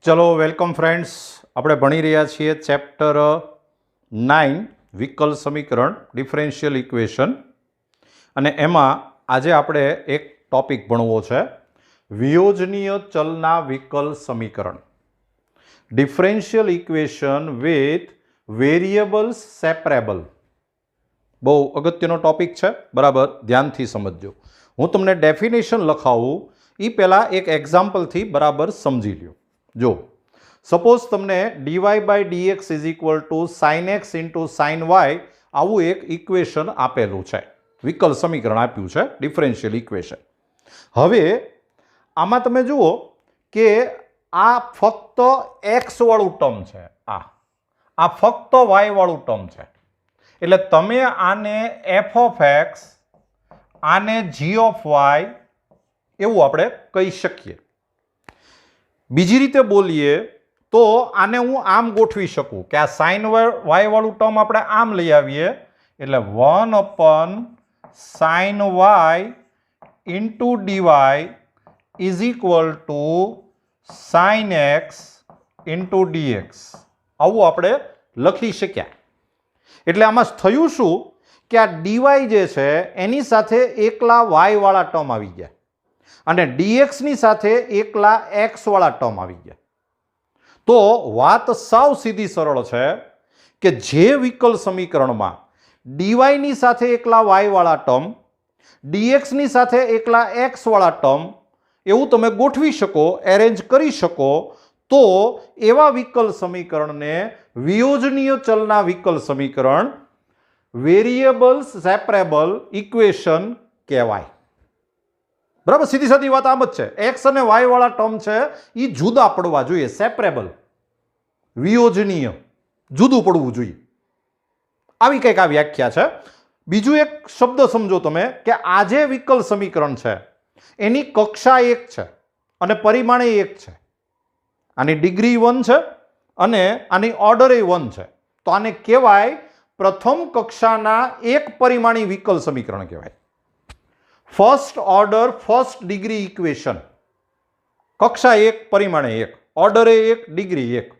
ચલો welcome friends, આપણે ભણી રહ્યા છીએ ચેપ્ટર 9 વિકલ સમીકરણ ડિફરન્શિયલ ઇક્વેશન. અને એમાં આજે આપણે એક ટોપિક ભણવો છે વિયોજનીય ચલના વિકલ સમીકરણ, differential equation with variables separable. બહુ અગત્યનો ટોપિક છે, બરાબર ધ્યાનથી સમજજો. હું તમને ડેફિનેશન લખાવું એ પહેલાં એક એક્ઝામ્પલથી બરાબર સમજી લ્યો. જો સપોઝ તમને dy by dx is equal to sine x into sine y આવું એક ઇક્વેશન આપેલું છે, વિકલ સમીકરણ આપ્યું છે, ડિફરન્શિયલ ઇક્વેશન. હવે આમાં તમે જુઓ કે આ ફક્ત એક્સ વાળું ટર્મ છે, આ ફક્ત વાય વાળું ટર્મ છે. એટલે તમે આને એફ ઓફ એક્સ, આને જી ઓફ વાય એવું આપણે કહી શકીએ. બીજી રીતે બોલીએ તો આને હું આમ ગોઠવી શકું કે આ સાઇન વાય વાળું ટર્મ આપણે આમ લઈ આવીએ, એટલે 1 sine y into dy is equal to sine x into dx આવું આપણે લખી શક્યા. એટલે આમાં થયું શું કે આ ડીવાય જે છે એની સાથે એકલા વાય વાળા ટર્મ આવી ગયા અને ડીએક્સની સાથે એકલા એક્સ વાળા ટર્મ આવી ગયા. તો વાત સાવ સીધી સરળ છે કે જે વિકલ સમીકરણમાં ડીવાયની સાથે એકલા વાય વાળા ટર્મ, ડીએક્સની સાથે એકલા એક્સ વાળા ટર્મ એવું તમે ગોઠવી શકો, એરેન્જ કરી શકો, તો એવા વિકલ સમીકરણને વિયોજનીય ચલના વિકલ સમીકરણ, વેરિયેબલ્સ સેપરેબલ ઇક્વેશન કહેવાય. બરાબર, સીધી સાદી વાત આમ જ છે. એક્સ અને વાય વાળા ટર્મ છે એ જુદા પડવા જોઈએ, સેપરેબલ, વિયોજનીય, જુદું પડવું જોઈએ. આવી કંઈક આ વ્યાખ્યા છે. બીજું એક શબ્દ સમજો તમે કે આ જે વિકલ સમીકરણ છે એની કક્ષા 1 છે અને પરિમાણે 1 છે. આની ડિગ્રી 1 છે અને આની ઓર્ડર 1 છે. તો આને કહેવાય પ્રથમ કક્ષાના એક પરિમાણી વિકલ સમીકરણ કહેવાય. First order first degree equation. કક્ષા 1 પરિમાણે 1, ઓર્ડરે 1, ડિગ્રી 1.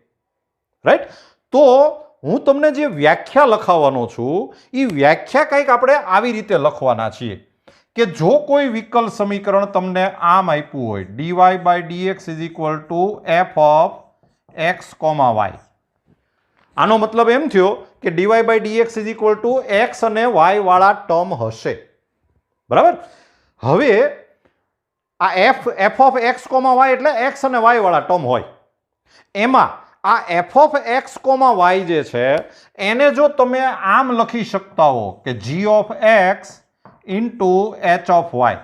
રાઈટ? તો હું તમને જે વ્યાખ્યા લખાવવાનો છું એ વ્યાખ્યા કંઈક આપણે આવી રીતે લખવાના છીએ કે જો કોઈ વિકલ સમીકરણ તમને આમ આપ્યું હોય, dy by dx is equal to f of x comma y. આનો મતલબ એમ થયો કે dy by dx is equal to x અને વાય વાળા ટર્મ હશે. બરાબર? હવે આ f of x comma y એટલે એક્સ અને વાય વાળા ટર્મ હોય. એમાં આ f of x comma y જે છે એને જો તમે આમ લખી શકતા હો કે g of x into h of y,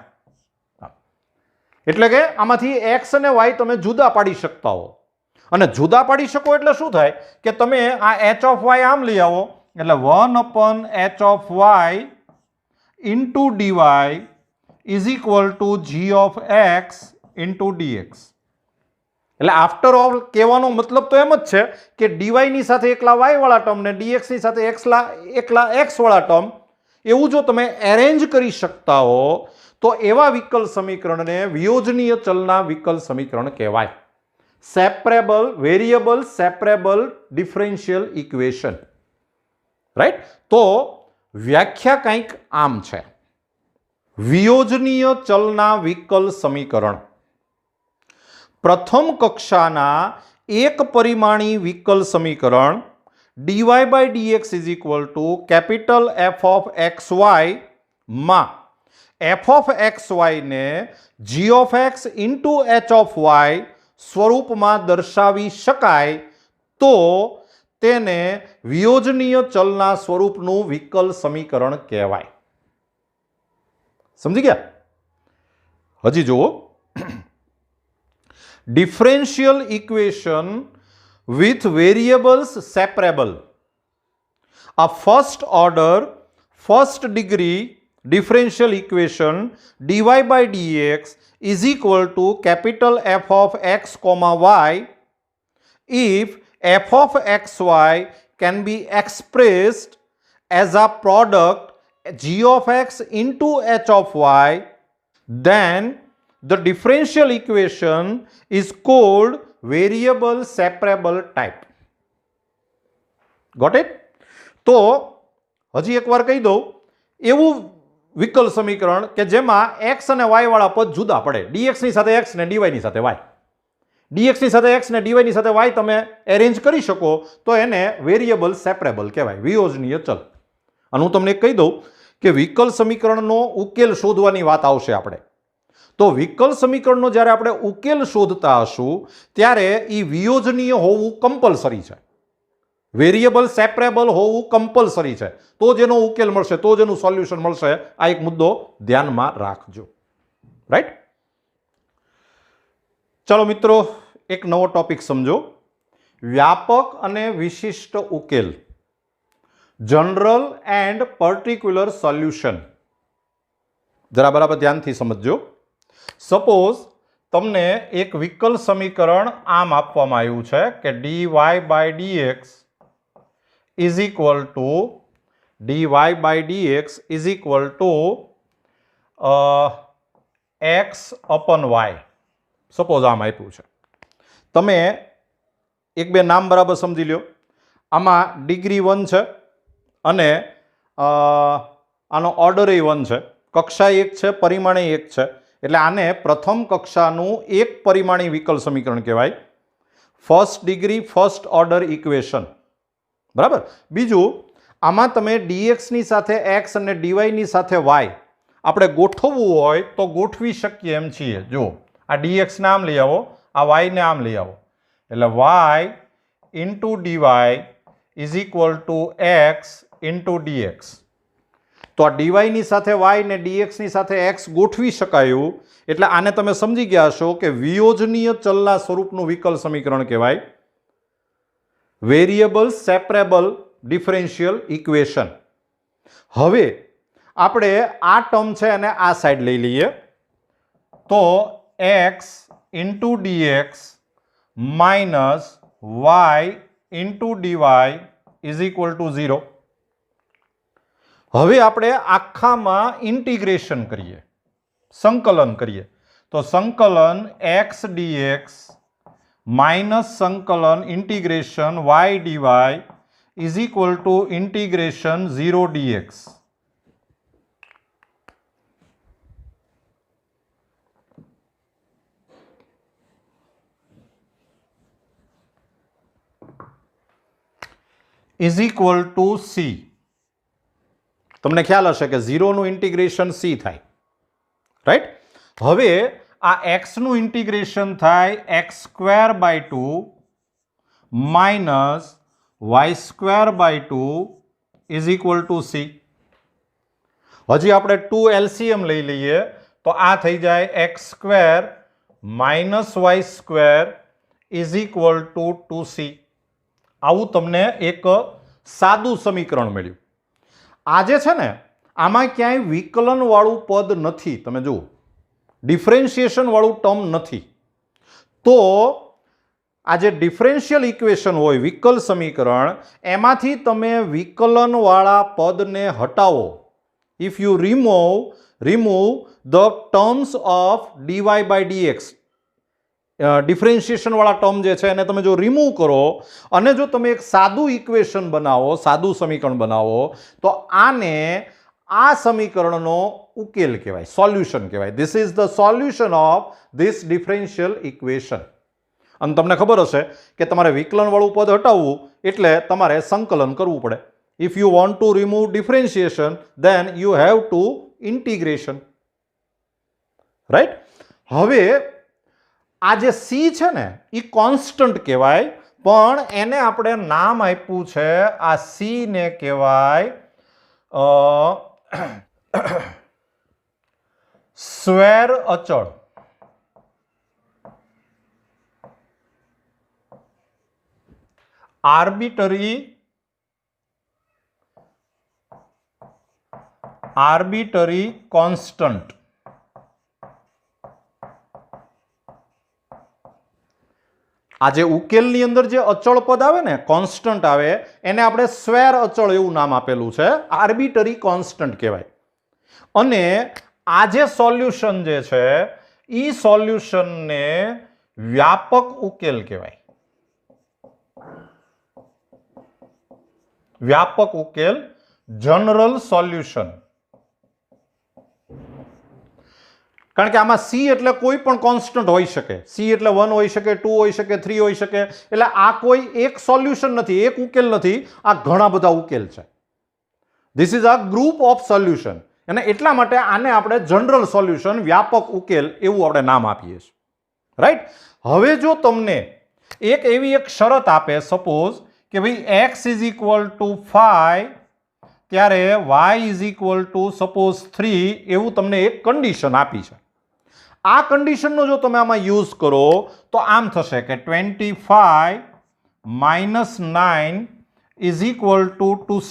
એટલે કે આમાંથી એક્સ અને વાય તમે જુદા પાડી શકતા હો. અને જુદા પાડી શકો એટલે શું થાય કે તમે આ એચ ઓફ વાય આમ લઈ આવો, એટલે 1 h of y into dy is equal to g of x into dx. એટલે આફ્ટર ઓલ કહેવાનો મતલબ તો એમ જ છે કે ડીવાયની સાથે એકલા વાય વાળા ટર્મ ને ડીએક્સની સાથે એકલા એક્સ વાળા ટર્મ એવું જો તમે એરેન્જ કરી શકતા હો તો એવા વિકલ સમીકરણને વિયોજનીય ચલના વિકલ સમીકરણ કહેવાય. Separable variable separable differential equation. Right? તો વ્યાખ્યા કંઈક આમ છે. વિયોજનીય ચલના વિકલ સમીકરણ પ્રથમ કક્ષાના એક પરિમાણી વિકલ સમીકરણ dy by dx is equal to capital F of x y માં એફ ઓફ એક્સ વાય ને g of x into h of y સ્વરૂપમાં દર્શાવી શકાય તો તેને વિયોજનીય ચલના સ્વરૂપનું વિકલ સમીકરણ કહેવાય. સમજી ગયા? હજી જુઓ, differential equation with variables separable. A first order, first degree differential equation dy by dx is equal to capital F of x comma y if f of xy can be expressed as a product g of x into h of y, then the differential equation is called variable separable type. Got it? તો હજી એકવાર કહી દઉં, એવું વિકલ સમીકરણ કે જેમાં એક્સ અને વાય વાળા પદ જુદા પડે, ડીએક્સની સાથે એક્સ ને ડીવાયની સાથે વાય, ડીએક્સની સાથે એક્સ ને ડીવાયની સાથે વાય તમે એરેન્જ કરી શકો તો એને વેરિયેબલ સેપરેબલ કહેવાય, વિયોજનીય ચલ. અને હું તમને કહી દઉં કે વિકલ સમીકરણનો ઉકેલ શોધવાની વાત આવશે આપણે, તો વિકલ સમીકરણનો જ્યારે આપણે ઉકેલ શોધતા હશું ત્યારે એ વિયોજનીય હોવું કમ્પલસરી છે, વેરિયેબલ સેપરેબલ હોવું કમ્પલસરી છે, તો જ એનો ઉકેલ મળશે, તો જ એનું સોલ્યુશન મળશે. આ એક મુદ્દો ધ્યાનમાં રાખજો. રાઈટ? ચલો મિત્રો, એક નવો ટોપિક સમજો, વ્યાપક અને વિશિષ્ટ ઉકેલ, જનરલ એન્ડ પર્ટિક્યુલર સોલ્યુશન. જરા બરાબર ધ્યાનથી સમજજો. સપોઝ તમને એક વિકલ સમીકરણ આમ આપવામાં આવ્યું છે કે dy by dx is equal to x upon y. Suppose આમ આપ્યું છે. તમે એક બે નામ બરાબર સમજી લો. આમાં ડિગ્રી 1 છે અને આનો ઓર્ડર 1 છે, કક્ષા 1 છે, પરિમાણે 1 છે, એટલે આને પ્રથમ કક્ષાનું એક પરિમાણી વિકલ સમીકરણ કહેવાય, first degree first order equation. બરાબર? બીજું, આમાં તમે ડીએક્સની સાથે એક્સ અને ડીવાયની સાથે વાય આપણે ગોઠવવું હોય તો ગોઠવી શકીએ એમ છીએ. જો આ ડીએક્સને આમ લઈ આવો, આ વાયને આમ લઈ આવો, એટલે y into dy is equal to x into dx. તો આ ડીવાયની સાથે વાય ને ડીએક્સની સાથે એક્સ ગોઠવી શકાયું, એટલે આને તમે સમજી ગયા હશો કે વિયોજનીય ચલના સ્વરૂપનું વિકલ સમીકરણ કહેવાય, વેરિયેબલ સેપરેબલ ડિફરન્શિયલ ઇક્વેશન. હવે આપણે આ ટર્મ છે અને આ સાઈડ લઈ લઈએ, તો x into dx minus y into dy is equal to 0. હવે આપણે આખામાં ઇન્ટિગ્રેશન કરીએ, સંકલન કરીએ, તો સંકલન એક્સ ડીએક્સ માઇનસ સંકલન integration y dy is equal to integration 0 dx. Is equal to c. તમને ખ્યાલ હશે કે 0નું ઇન્ટિગ્રેશન સી થાય. રાઈટ? હવે આ એક્સનું ઇન્ટિગ્રેશન થાય x square by 2 minus y square by 2 is equal to c. હજી આપણે 2 એલસીએમ લઈ લઈએ તો આ થઈ જાય x square minus y square is equal to 2c. આવું તમને એક સાદું સમીકરણ મળ્યું. આજે છે ને આમાં ક્યાંય વિકલન વાળું પદ નથી, તમે જુઓ ડિફરન્શિએશન વાળું ટર્મ નથી. તો આ જે ડિફરન્શિયલ ઇક્વેશન હોય વિકલ સમીકરણ, એમાંથી તમે વિકલન વાળા પદને હટાવો. If you remove the terms of dy by dx, differentiation વાળા ટર્મ જે છે એને તમે જો રિમૂવ કરો અને જો તમે એક સાદું ઇક્વેશન બનાવો, સાદું સમીકરણ બનાવો, તો આને આ સમીકરણનો ઉકેલ કહેવાય, સોલ્યુશન કહેવાય. This is the solution of this differential equation. અને તમને ખબર હશે કે તમારે વિકલન વાળું પદ હટાવવું એટલે તમારે સંકલન કરવું પડે. If you want to remove differentiation then you have to integration. Right? હવે આ જે સી છે ને એ કોન્સ્ટન્ટ કહેવાય, પણ એને આપણે નામ આપ્યું છે, આ સી ને કહેવાય સ્વેર અચળ. Arbitrary constant. આ જે ઉકેલની અંદર જે અચળ પદ આવે ને, કોન્સ્ટન્ટ આવે, એને આપણે સ્વેર અચળ એવું નામ આપેલું છે, આર્બિટરી કોન્સ્ટન્ટ કહેવાય. અને આ જે સોલ્યુશન જે છે એ સોલ્યુશનને વ્યાપક ઉકેલ કહેવાય. વ્યાપક ઉકેલ, જનરલ સોલ્યુશન. કારણ કે આમાં સી એટલે કોઈ પણ કોન્સ્ટન્ટ હોઈ શકે. સી એટલે 1 હોઈ શકે, 2 હોઈ શકે, 3 હોઈ શકે. એટલે આ કોઈ એક સોલ્યુશન નથી, એક ઉકેલ નથી, આ ઘણા બધા ઉકેલ છે. This is a group of solution. અને એટલા માટે આને આપણે જનરલ સોલ્યુશન, વ્યાપક ઉકેલ એવું આપણે નામ આપીએ છીએ. રાઈટ? હવે જો તમને એવી એક શરત આપે, સપોઝ કે ભાઈ x ઇઝ ઇક્વલ ટુ 5 ત્યારે y is equal two suppose 3 એવું તમને એક કન્ડિશન આપી છે. આ કન્ડિશનનો જો તમે આમાં યુઝ કરો તો આમ થશે કે 25 minus 9 is equal to 2c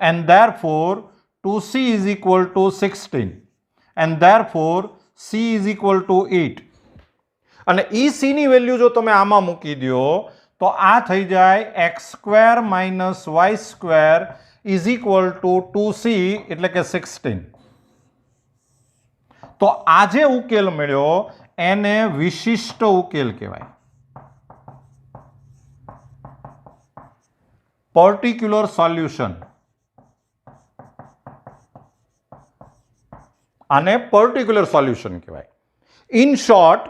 and therefore 2c is equal to 16 and therefore c is equal to 8. અને ઈ c ની વેલ્યુ જો તમે આમાં મૂકી દો તો આ થઈ જાય x² minus y² is equal to 2c એટલે કે 16. તો આ જે ઉકેલ મળ્યો એને વિશિષ્ટ ઉકેલ કહેવાય. Particular solution. આને પર્ટિક્યુલર સોલ્યુશન કહેવાય. ઇન શોર્ટ,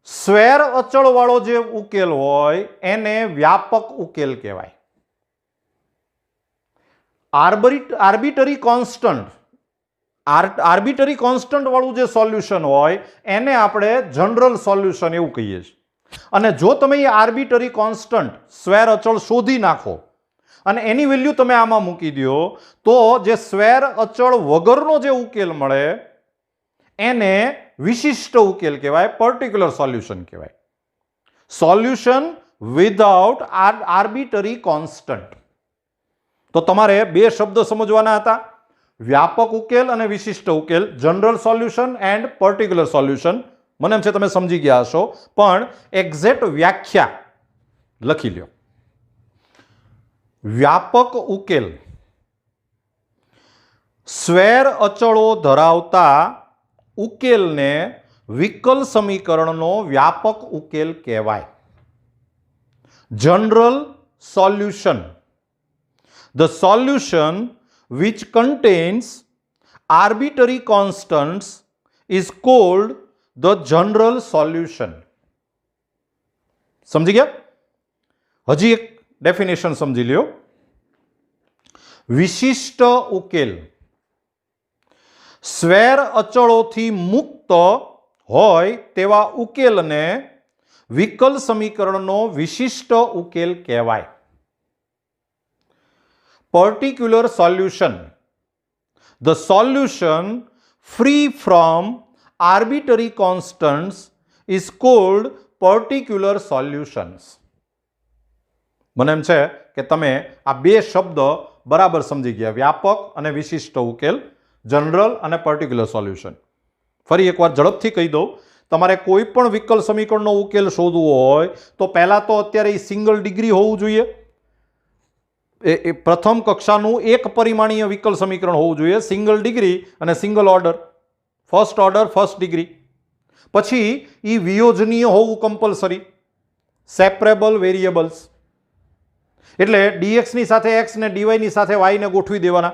સ્વેર અચળ વાળો જે ઉકેલ હોય એને વ્યાપક ઉકેલ કહેવાય. આર્બિટરી કોન્સ્ટન્ટ વાળું જે સોલ્યુશન હોય એને આપણે જનરલ સોલ્યુશન એવું કહીએ છીએ. અને જો તમે એ આર્બિટરી કોન્સ્ટન્ટ સ્વેર અચળ શોધી નાખો અને એની વેલ્યુ તમે આમાં મૂકી દો તો જે સ્વેર અચળ વગરનો જે ઉકેલ મળે એને વિશિષ્ટ ઉકેલ કહેવાય, પર્ટિક્યુલર સોલ્યુશન કહેવાય. Solution without arbitrary constant. તો તમારે બે શબ્દ સમજવાના હતા, વ્યાપક ઉકેલ અને વિશિષ્ટ ઉકેલ, general solution and particular solution. મને એમ છે તમે સમજી ગયા હશો, પણ એક્ઝેક્ટ વ્યાખ્યા લખી લ્યો. વ્યાપક ઉકેલ સ્વેર અચળો ધરાવતા ઉકેલને વિકલ સમીકરણનો વ્યાપક ઉકેલ કહેવાય. General solution, the solution which contains arbitrary constants is called the general solution. સમજી ગયા? હજી એક ડેફિનેશન સમજી લ્યો. વિશિષ્ટ ઉકેલ સ્વેર અચળોથી મુક્ત હોય તેવા ઉકેલને વિકલ સમીકરણનો વિશિષ્ટ ઉકેલ કહેવાય. Particular solution, the solution free from arbitrary constants is called particular solutions. મને એમ છે કે તમે આ બે શબ્દ બરાબર સમજી ગયા, વ્યાપક અને વિશિષ્ટ ઉકેલ, જનરલ અને પર્ટિક્યુલર સોલ્યુશન. ફરી એકવાર ઝડપથી કહી દઉં, તમારે કોઈ પણ વિકલ સમીકરણનો ઉકેલ શોધવો હોય તો પહેલાં તો અત્યારે એ સિંગલ ડિગ્રી હોવું જોઈએ. એ પ્રથમ કક્ષાનું એક પરિમાણીય વિકલ સમીકરણ હોવું જોઈએ, સિંગલ ડિગ્રી અને single order, first order first degree. પછી એ વિયોજનીય હોવું કમ્પલસરી, સેપરેબલ વેરિયેબલ્સ. એટલે ડીએક્સની સાથે એક્સ ને ડીવાયની સાથે વાયને ગોઠવી દેવાના,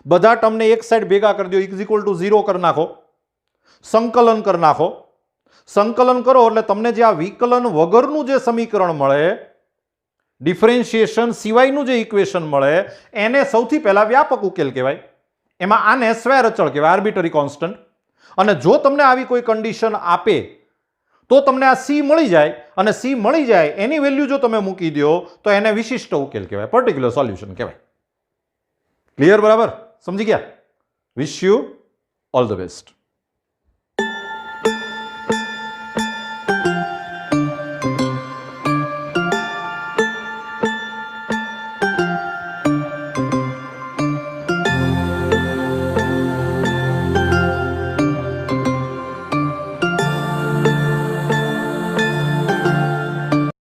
બધા ટર્મને એક સાઈડ ભેગા કરી દો, ઇઝ ઇક્વલ ટુ 0 કરી નાખો, સંકલન કરી નાખો. સંકલન કરો એટલે તમને જે આ વિકલન વગરનું જે સમીકરણ મળે, ડિફરન્શિએશન સિવાયનું જે ઇક્વેશન મળે એને સૌથી પહેલા વ્યાપક ઉકેલ કહેવાય. એમાં આને સ્વેર અચળ કહેવાય, આર્બિટરી કોન્સ્ટન્ટ. અને જો તમને આવી કોઈ કન્ડિશન આપે તો તમને આ સી મળી જાય, અને સી મળી જાય એની વેલ્યુ જો તમે મૂકી દો તો એને વિશિષ્ટ ઉકેલ કહેવાય, પર્ટિક્યુલર સોલ્યુશન કહેવાય. ક્લિયર? બરાબર સમજી ગયા? Wish you all the best.